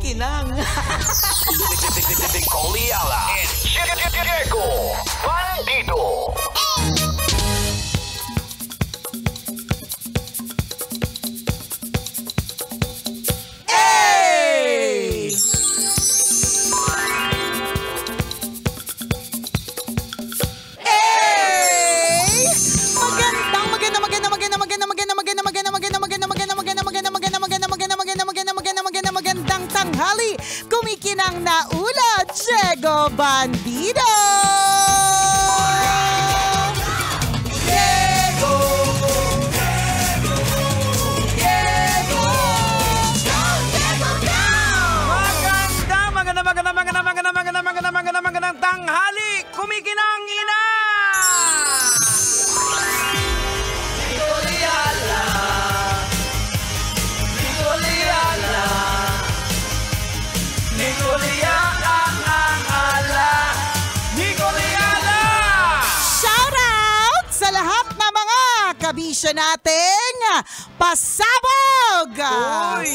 kumikinang. Nicole Ayala and Diego Bandido. Magandang tanghali, kumikinang na ulat, Diego Bandido! Diego! Diego! Magandang tanghali, kumikinang ina! Kabisyo nating pasabog! Uy!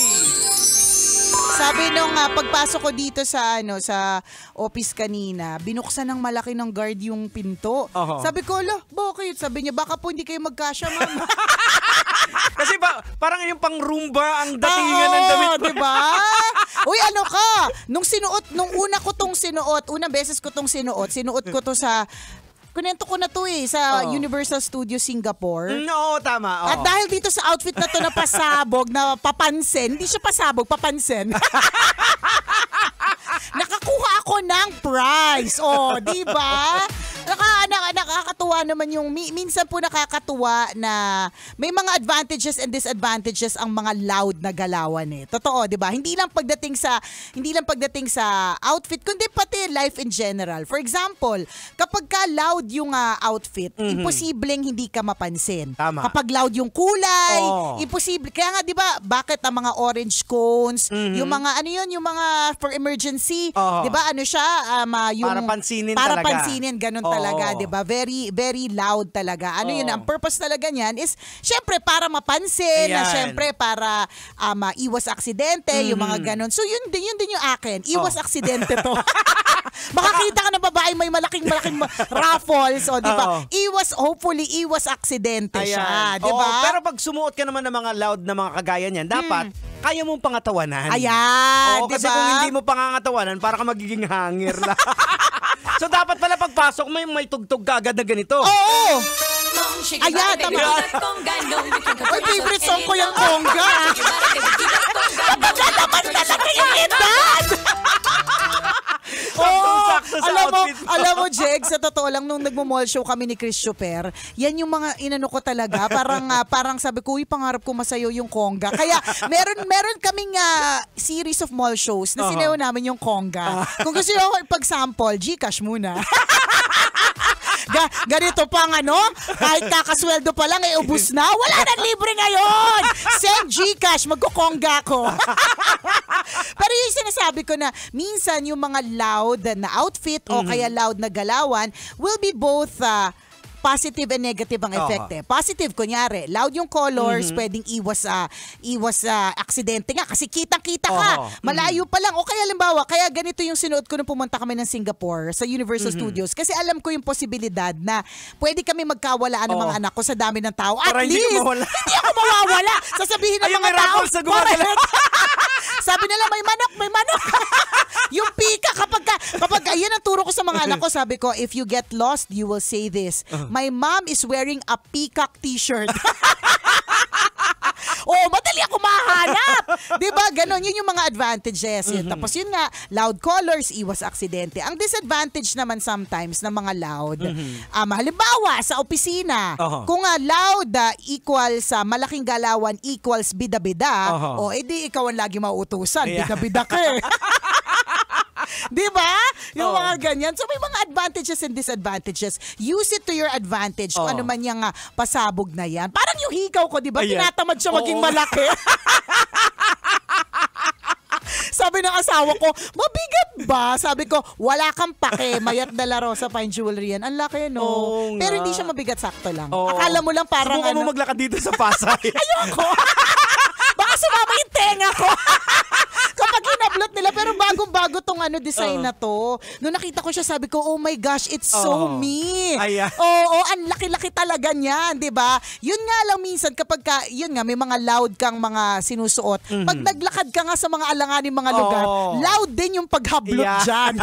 Sabi nung pagpasok ko dito sa sa office kanina, binuksan ng malaki ng guard yung pinto. Sabi ko, bakit? Sabi niya, baka po hindi kayo magkasya, ma'am. Kasi parang yung pang Roomba ang datingan ng damit mo. Diba? Uy, ano ka? Nung unang beses ko tong sinuot ko to sa kunento ko na to sa Universal Studios Singapore. Oo, tama. At dahil dito sa outfit na to na pasabog, na papansin, hindi siya pasabog, papansin. Nakakuha ako ng prize. Di ba? Nakakatuwa naman yung minsan po nakakatuwa na may mga advantages and disadvantages ang mga loud na galawan Totoo, 'di ba? Hindi lang pagdating sa outfit kundi pati life in general. For example, kapag ka loud yung outfit, imposibleng hindi ka mapansin. Tama. Kapag loud yung kulay, imposible. Kaya nga 'di ba, bakit ang mga orange cones, yung mga yung mga for emergency, 'di ba? Ano siya, yung para pansinin ganun talaga, 'di ba? Very very loud talaga. Yun, ang purpose talaga niyan is syempre para mapansin, na syempre para maiwas aksidente, yung mga ganun. So yun din yung akin. Iwas aksidente to. Makakita ka ng babae may malaking raffles, di ba? Hopefully iwas aksidente siya, di ba? Pero pag sumuot ka naman ng mga loud na mga kagaya niyan, dapat kaya mong pangatawanan. Ayan, kasi kung hindi mo pangangatawanan, para ka magiging hangir lang. So dapat pala pagpasok may tugtog ka agad na ganito. Oo! Ayan, tama. Ay, favorite song ko yung conga. Kapag naman talaga yung edad! Alam mo, Jeg, sa totoo lang, nung nagmo-mall show kami ni Chris Super, yan yung mga inano ko talaga. Parang sabi ko, pangarap ko masayo yung conga. Kaya meron kaming series of mall shows na sinayaw namin yung conga. Kung gusto nyo pag-sample, Gcash muna. Ganito pang kahit kakasweldo pa lang, ubus na. Wala na, libre ngayon. Send Gcash, magkukongga ko. Pero yung sinasabi ko na minsan yung mga loud na outfit o kaya loud na galawan will be both positive and negative ang effect Positive, kunyari, loud yung colors, pwedeng iwas aksidente nga kasi kitang-kita ka. Malayo pa lang. O kaya halimbawa, kaya ganito yung sinuot ko nung pumunta kami ng Singapore sa Universal Studios kasi alam ko yung posibilidad na pwede kami magkawalaan ng mga anak ko sa dami ng tao. At least, hindi ako mawawala. Sasabihin ng mga tao. Sabi nila, may manok. Yung pika, kapag yan ang turo ko sa mga anak ko, sabi ko, if you get lost, you will say this. My mom is wearing a peacock t-shirt. Madali ako mahanap. Diba? Ganon. Yun yung mga advantages. Tapos yun nga, loud colors, iwas aksidente. Ang disadvantage naman sometimes ng mga loud, halimbawa, sa opisina, kung loud equals malaking galawan equals bida-bida, edi ikaw ang lagi mauutusan. Bida-bida ka Di ba? Yung mga ganyan. So may mga advantages and disadvantages. Use it to your advantage kung ano man yung pasabog na yan. Parang yung hikaw ko, di ba? Tinatamad siya maging malaki. Sabi ng asawa ko, mabigat ba? Sabi ko, wala kang pake. Mayat de la Rosa Fine Jewelry yan. Ang laki, no? Pero hindi siya mabigat, sakto lang. Akala mo lang parang subukan mo maglakad dito sa Pasay. Ayoko. Baka sumama yung tenga ko. Kapag pag in-upload nila, pero bagong-bago tong design na to. Nung nakita ko siya, sabi ko, oh my gosh, it's so me. Ayan. Oo, ang laki-laki talaga niyan, di ba? Yun nga lang minsan, kapag yun nga, may mga loud kang mga sinusuot. Pag naglakad ka nga sa mga alanganing mga lugar, loud din yung paghablot dyan.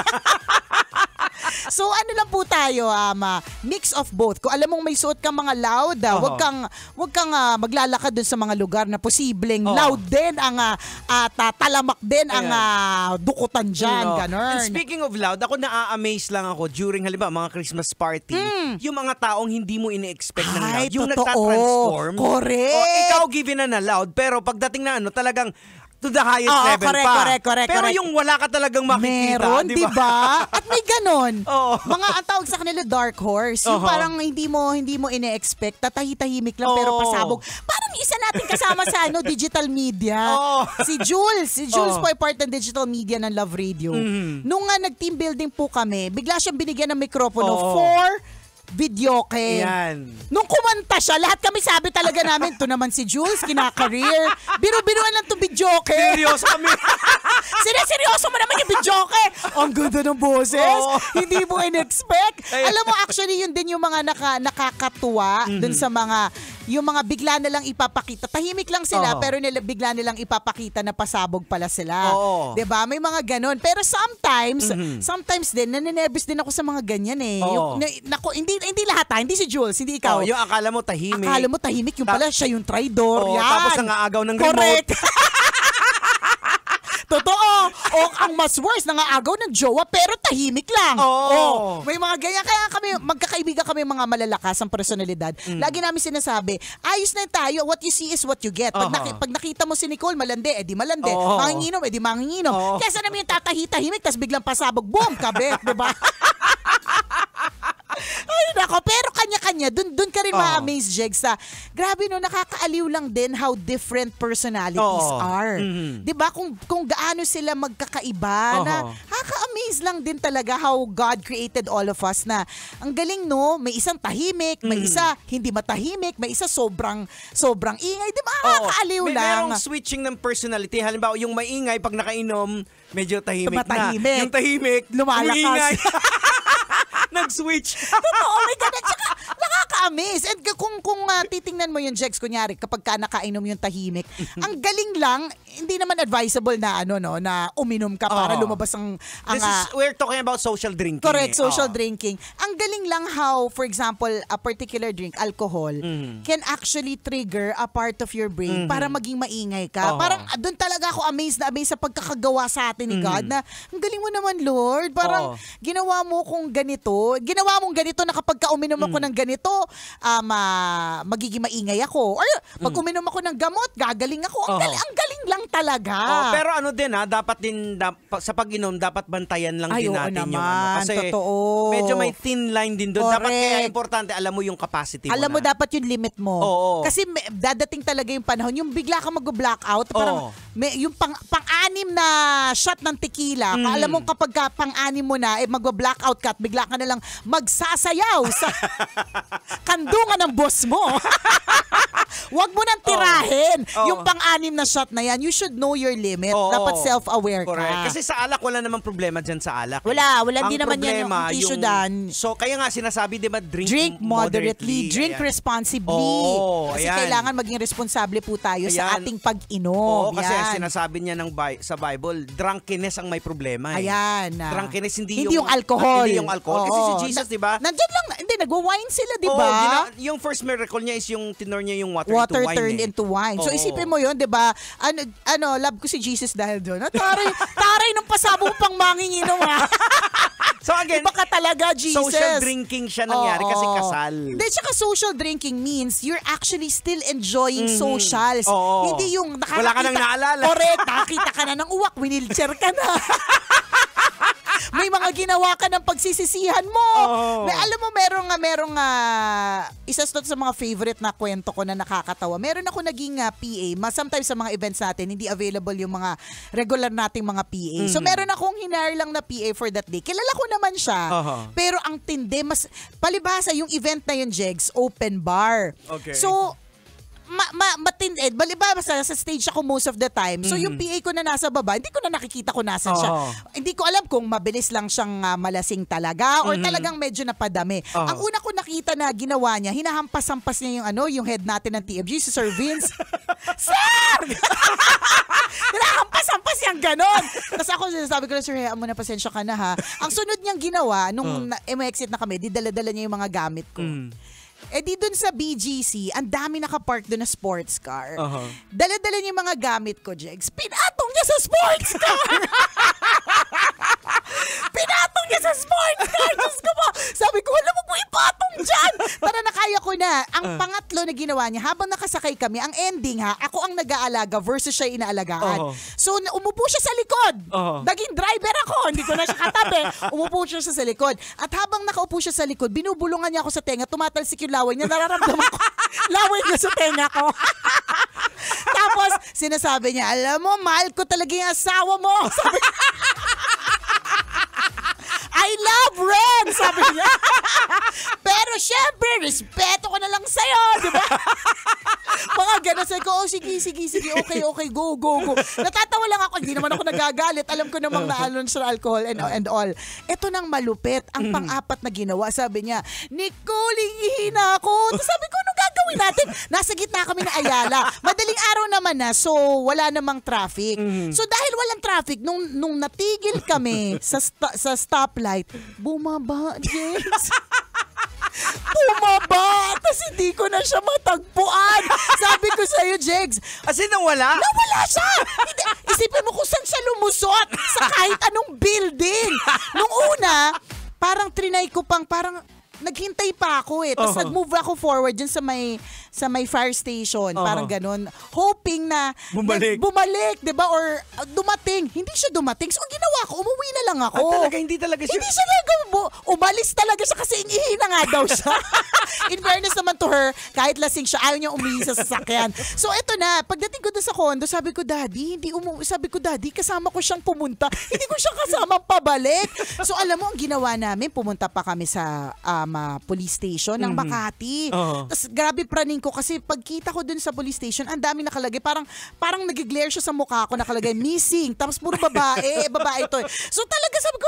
So ano lang po tayo, mix of both. Kung alam mong may suot kang mga loud, wag kang maglalakad dun sa mga lugar na posibleng loud din ang talamak din ang dukutan dyan, ganun. And speaking of loud, ako na-amaze lang ako during halimbawa mga Christmas party, yung mga taong hindi mo ini-expect ng loud, yung nagtatransform. Correct. O, ikaw given na loud, pero pagdating na talagang to the highest level correct. Pero yung wala ka talagang makikita, meron, di ba? At may ganon. Oo. Ang tawag sa kanila dark horse. Yung parang hindi mo ine-expect, tatahi-tahimik lang pero pasabog. Parang isa natin kasama sa digital media. Si Jules po ay part ng digital media ng Love Radio. Nung nag-team building po kami, bigla siyang binigyan ng mikropono for videoke. Yan. Nung kumanta siya, lahat kami sabi talaga namin, to naman si Jules, kinakareer. Biro-biruan lang to videoke. Seryoso kami. Seryoso mo naman yung videoke. Ang ganda ng boses. Hindi mo in-expect. Alam mo, actually, yun din yung mga nakakatuwa dun sa mga, yung mga bigla na lang ipapakita. Tahimik lang sila, pero bigla nilang ipapakita na pasabog pala sila. Diba? May mga ganon. Pero sometimes din, naninervous din ako sa mga ganyan eh. Hindi lahat hindi si Jules, hindi ikaw. Yung akala mo tahimik. Akala mo tahimik, yung pala siya yung traidor. Yan. Tapos nangaagaw ng correct. remote. Totoo. O ang mas worse, nangaagaw ng jowa pero tahimik lang. May mga ganyan. Kaya kami, magkakaibigan kami mga malalakas ang personalidad. Lagi namin sinasabi, ayos na tayo. What you see is what you get. Pag nakita mo si Nicole, malandi, edi malandi. Manginginom, edi manginginom. Kesa namin yung tatahi-tahimik, tas biglang pasabog, boom, kabe. Diba? Ay, nako. Pero kanya-kanya, dun ka rin ma-amaze, Jeg, sa grabe no, nakakaaliw lang din how different personalities are. Diba? Kung gaano sila magkakaiba, na nakaka-amaze lang din talaga how God created all of us na ang galing no, may isang tahimik, may isa hindi matahimik, may isa sobrang ingay. Diba? Nakakaaliw lang. Merong switching ng personality. Halimbawa, yung maingay, pag nakainom, medyo tahimik na. Yung tahimik, lumalakas. Nag-switch. Totoo, may ganun. Tsaka, nakaka-amaze. And kung titingnan mo yung Jex, kunyari, kapag ka nakainom yung tahimik, ang galing lang, hindi naman advisable na na uminom ka para lumabas ang we're talking about social drinking. Correct, social drinking. Ang galing lang how, for example, a particular drink, alcohol, can actually trigger a part of your brain para maging maingay ka. Parang doon talaga ako amazed sa pagkakagawa sa atin ni God na, ang galing mo naman, Lord. Parang ginawa mo kung ganito. Ginawa mong ganito na kapag ka uminom ako ng ganito, magiging maingay ako. Or pag uminom ako ng gamot, gagaling ako. Ang galing lang talaga. Pero din dapat din sa pag-inom, dapat bantayan lang din natin yung kasi totoo. medyo may thin line din doon. Dapat kaya importante, alam mo yung capacity mo. Alam mo dapat yung limit mo. Kasi dadating talaga yung panahon, yung bigla ka mag-blackout, parang yung pang-anim na shot ng tequila, alam mo kapag pang-anim mo na, mag-blackout ka at bigla ka na lang magsasayaw sa kandungan ng boss mo. Huwag mo nang tirahin yung pang-anim na shot na yan. You should know your limit. Dapat self-aware ka. Correct. Kasi sa alak, wala namang problema dyan sa alak. Wala din naman yan yung issue dan. So, kaya nga sinasabi, di ba, drink moderately. Drink responsibly. Kasi kailangan maging responsable po tayo sa ating pag-inom. Kasi sinasabi niya sa Bible, drunkenness ang may problema. Drunkenness, hindi yung alcohol. Hindi yung alcohol. Kasi si Jesus, di ba? Nandiyan lang, nagwa-wine sila, di ba? Yung first miracle niya is yung tinor niya yung water turned into wine. So isipin mo yun, di ba? Love ko si Jesus dahil doon. Taray ng pasabong pang manginginom ha. So again, iba ka talaga, Jesus. Social drinking siya nangyari kasi kasal. Hindi, tsaka social drinking means you're actually still enjoying socials. Hindi yung nakakita. Wala ka nang naalala. Correct, nakakita ka na ng uwak, winilchair ka na. May mga ginawa ka ng pagsisisihan mo. Alam mo, merong isa sa mga favorite na kwento ko na nakakatawa. Meron ako naging PA. Sometimes sa mga events natin, hindi available yung mga regular nating mga PA. So meron akong hinire lang na PA for that day. Kilala ko naman siya. Pero ang tindi, mas palibhasa yung event na yun, Jegs, open bar. Okay. So, baliba sa stage ako most of the time. So yung PA ko na nasa baba, hindi ko na nakikita kung nasan siya. Hindi ko alam kung mabilis lang siyang malasing talaga or talagang medyo napadami. Ang una ko nakita na ginawa niya, hinahampas-hampas niya yung head natin ng TFG, si Sir Vince. Sir! Hinahampas-hampas niyang ganon. Tapos ako sinasabi ko na, Sir, hayaan mo na, pasensya ka na ha. Ang sunod niyang ginawa, nung exit na kami, didala-dala niya yung mga gamit ko. Di dun sa BGC, ang dami nakapark dun na sports car. Dala-dala niya yung mga gamit ko, Jegs. Pinatong niya sa sports car! Pinatong niya sa sports car! Diyos ko po! Sabi ko, wala mo po ipatong dyan! Tara na, kaya ko na. Ang pangatlo na ginawa niya, habang nakasakay kami, ang ending ako ang nag-aalaga versus siya inaalagaan. So, umupo siya sa likod. Naging driver ako. Hindi ko na siya katabi. Umupo siya sa likod. At habang nakaupo siya sa likod, binubulungan niya ako sa tenga, tumatalsik yung laway niya, nararamdaman ko, laway niya sa tenga ko. Tapos, sinasabi niya, alam mo, mahal ko talaga yung asawa mo. Sabi niya, I love Ren, sabi niya. Pero syempre, respeto ko na lang sa'yo, di ba? Mga gano'n, sabi ko, sige, okay, go. Natatawa lang ako, hindi naman ako nagagalit. Alam ko namang naalon sa alcohol and all. Ito nang malupit, ang pang-apat na ginawa, sabi niya, Nicole, hihina ako. Tapos sabi ko, ano gagawin natin? Nasa gitna kami ng Ayala. Madaling araw naman na, so wala namang traffic. So dahil walang traffic, nung natigil kami sa stoplight, bumaba, James. Bumaba! Tapos hindi ko na siya matagpuan. Sabi ko sa'yo, Jegs. As in, nawala? Nawala siya! Hindi, isipin mo kung saan siya lumusot sa kahit anong building. Nung una, parang trinay ko parang naghintay pa ako eh. Tapos nag-move ako forward dyan sa may fire station. Parang ganun. Hoping na bumalik, di ba? Or dumating. Hindi siya dumating. So ang ginawa ko, umuwi na lang ako. Hindi talaga siya. Hindi siya umalis talaga siya kasi ingihina nga daw siya. In fairness naman to her, kahit lasing siya, ayaw niya umihi sa sasakyan. So eto na, pagdating ko doon sa condo, sabi ko, Daddy, kasama ko siyang pumunta. Hindi ko siya kasama pabalik. So alam mo, ang ginawa namin, pumunta pa kami sa police station ng Makati. Tapos grabe praning ko kasi pagkita ko dun sa police station, ang dami nakalagay. Parang nag-glare siya sa mukha ko, nakalagay missing. Tapos puro babae ito. So talaga sabi ko,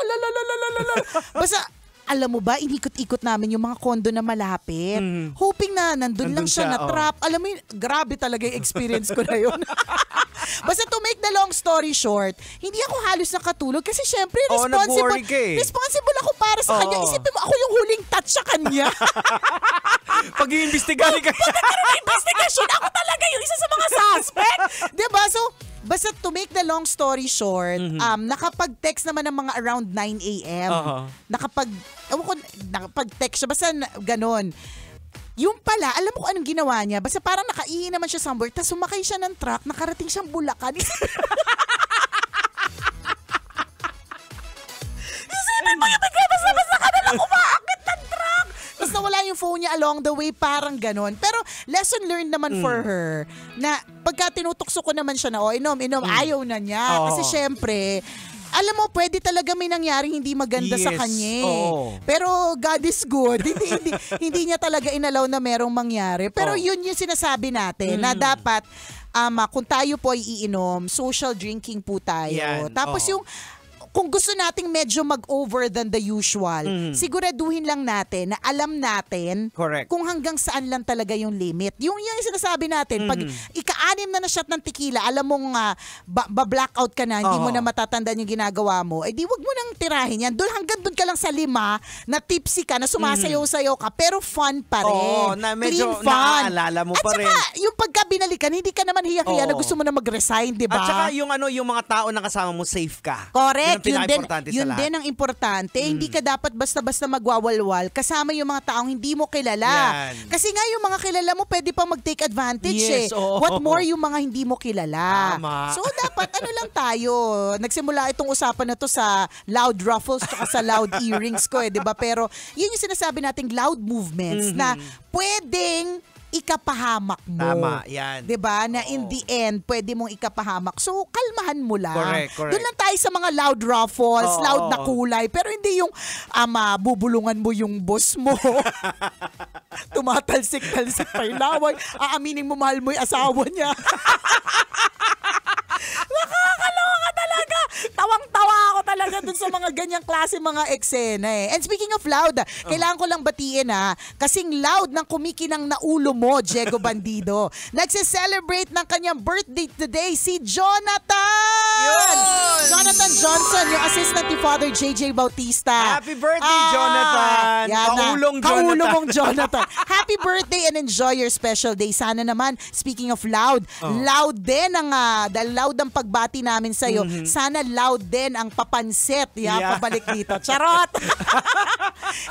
basta alam mo ba, inikot-ikot namin yung mga kondo na malapit. Hoping na nandun lang siya na-trap. Alam mo yun, grabe talaga yung experience ko na yun. Basta to make the long story short, hindi ako halos nakatulog kasi syempre responsible ako para sa kanya. Isipin mo, ako yung huling touch sa kanya. Pag-iimbestigahan ka. Pag-investigasyon, ako talaga yung isa sa mga suspect. Diba? So, basta to make the long story short, nakapag-text naman ng mga around 9 a.m. Nakapag-text siya, basta ganon. Yung pala, alam mo kung anong ginawa niya? Basta parang nakaihi naman siya somewhere, tapos sumakay siya ng truck, nakarating siyang Bulacan. Isipin mo yung basta ka nalang umaakit ng truck. Tapos nawala yung phone niya along the way, parang ganon. Pero lesson learned naman for her, na pagka tinutukso ko naman siya na, inom, ayaw na niya. Kasi syempre, alam mo, pwede talaga may nangyaring hindi maganda sa kanya. Pero God is good. Hindi niya talaga inalaw na merong mangyari. Pero yun yung sinasabi natin na dapat kung tayo po ay iinom, social drinking po tayo. Yan. Tapos yung kung gusto nating medyo mag-over than the usual, siguraduhin lang natin na alam natin kung hanggang saan lang talaga yung limit. Yung sinasabi natin, pag ika-anim na shot ng tequila, alam mong ba-blackout ka na, hindi mo na matatandaan yung ginagawa mo, di wag mo nang tirahin yan. Hanggang doon ka lang sa 5, na tipsy ka, na sumasayaw-sayaw ka, pero fun pa rin. Na medyo clean fun. naaalala mo pa rin. At saka, yung pagka binalikan, hindi ka naman hiyak-hiya na gusto mo na mag-resign, di ba? At saka yung mga tao na kasama mo, safe ka. Correct. Yun din ang importante. Hindi ka dapat basta-basta magwawalwal kasama yung mga taong hindi mo kilala. Yan. Kasi nga yung mga kilala mo pwede pa mag-take advantage What more yung mga hindi mo kilala. Tama. So dapat lang tayo. Nagsimula itong usapan na to sa loud ruffles at sa loud earrings ko di ba? Pero yun yung sinasabi nating loud movements na pwedeng ikapahamak mo. Tama, yan. 'Di ba? Na in the end, pwede mong ikapahamak. So, kalmahan mo lang. Correct. Doon lang tayo sa mga loud ruffles, loud na kulay, pero hindi yung bubulungan mo yung boss mo. tumatalsik-talsik pa yung laway. Aaminin mo, mahal mo yung asawa niya. Nakakaloka talaga. Tawang-tawa ako talaga dun sa mga ganyang klase mga eksena eh. And speaking of loud, kailangan ko lang batiin kasing loud ng kumikinang na ulo mo, Diego Bandido. Nagse-celebrate ng kanyang birthday today si Jonathan! Yun! Jonathan Johnson, yung assistant ni Father JJ Bautista. Happy birthday, Jonathan! Kaulong Jonathan. Kaulong mong Jonathan. Happy birthday and enjoy your special day. Sana naman, speaking of loud, loud din dahil loud ang pagbati namin sa'yo. Sana loud din ang papansit. Pabalik dito. Charot!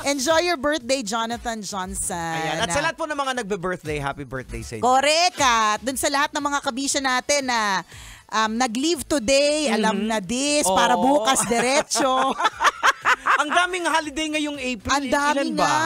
Enjoy your birthday, Jonathan Johnson. Ayan. At sa lahat po ng mga nagbe-birthday, happy birthday sa inyo. Correct. At dun sa lahat ng mga kabisya natin na nag-leave today, alam na this, para bukas diretso. Ang daming holiday ngayong April. Ang dami Ilan ba? nga.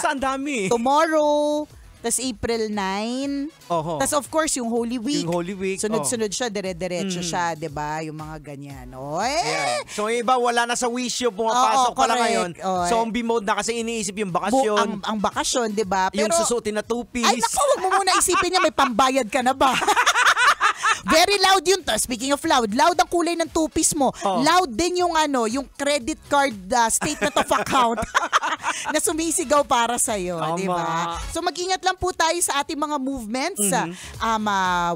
Basta ang dami. Tomorrow, tas April 9. Oho. Tas of course, yung Holy Week. Yung Holy Week. Sunod-sunod siya, dire-diretso siya, 'di ba? Yung mga ganyan. Ayan. So yung iba wala na sa wisyo, pumapasok pala ngayon. Zombie mode na kasi iniisip yung bakasyon. Ang bakasyon, 'di ba? Yung susutin na two-piece. Ay, naku, wag mo muna isipin niya, may pambayad ka na ba? Very loud yun to. Speaking of loud ang kulay ng two-piece mo. Loud din yung yung credit card statement of account na sumisigaw para sa'yo. Di ba? So mag-ingat lang po tayo sa ating mga movements.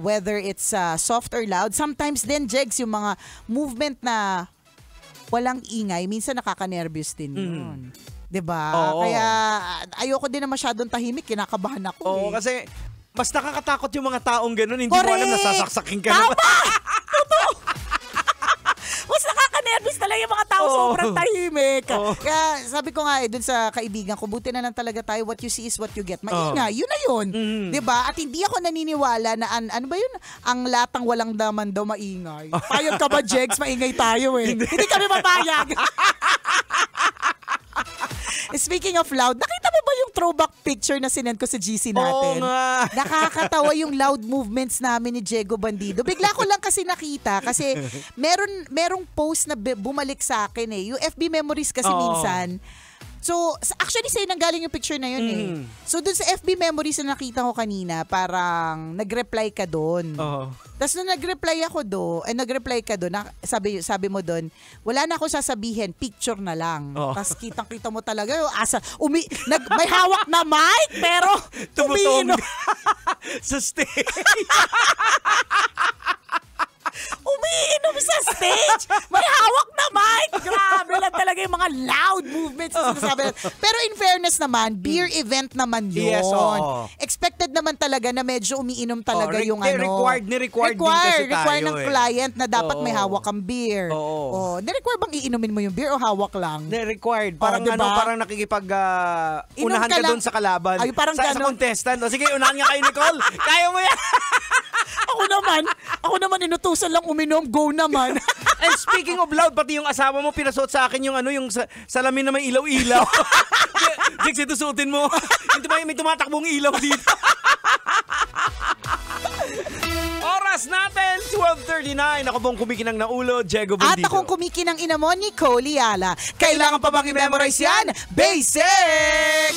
Whether it's soft or loud. Sometimes din, Jegs, yung mga movement na walang ingay, minsan nakaka-nervous din yun. Diba? Kaya ayoko din na masyadong tahimik. Kinakabahan ako. Kasi mas nakakatakot yung mga taong gano'n. Hindi mo alam nasasaksakin ka na. Tama! Totoo! Mas nakaka-nervous talaga yung mga tao sobrang tahimik. Kaya sabi ko nga dun sa kaibigan ko, buti na lang talaga tayo, what you see is what you get. Maingay, yun na yun. Diba? At hindi ako naniniwala na, ano ba yun? Ang latang walang daman daw maingay. Payag ka ba, Jegs? Maingay tayo eh. Hindi kami mapayag. Speaking of loud, nakita mo ba yung throwback picture na sinend ko sa GC natin? Oo nga. Nakakatawa yung loud movements namin ni Diego Bandido. Bigla ko lang kasi nakita kasi merong post na bumalik sa akin eh. Yung FB memories kasi minsan. So, actually sa'yo nanggaling yung picture na yun eh. So, dun sa FB memories na nakita ko kanina, parang nag-reply ka dun. Tapos nung nag-reply ka doon, sabi mo doon, wala na ako sasabihin, picture na lang. Tapos kitang-kita mo talaga, may hawak na mic, pero tumutong sa stage. Umiinom sa stage. May hawak na mic. Grabe lang talaga yung mga loud movements na sinasabi. Pero in fairness naman, beer event naman yun. Yes, Expected naman talaga na medyo umiinom talaga yung Required din kasi tayo. Required ng client na dapat may hawak ang beer. Ni-require bang iinumin mo yung beer o hawak lang? Required. Parang diba? parang nakikipag unahan ka doon sa kalaban. Ay, parang sa contestant. Sige, unahan nga kayo, Nicole. Kaya mo yan. Ako naman inutusan lang uminom, go naman. And speaking of loud, pati yung asawa mo pinasuot sa akin yung yung salamin na may ilaw-ilaw. Jigs, ito suotin mo. May tumatakbong ilaw dito. Oras natin, 12:39. Ako pong kumikinang na ulo, Diego Bandido. At akong kumikinang ina mo, Nicole Yala. Kailangan pa bang i-memorize yan? Basic!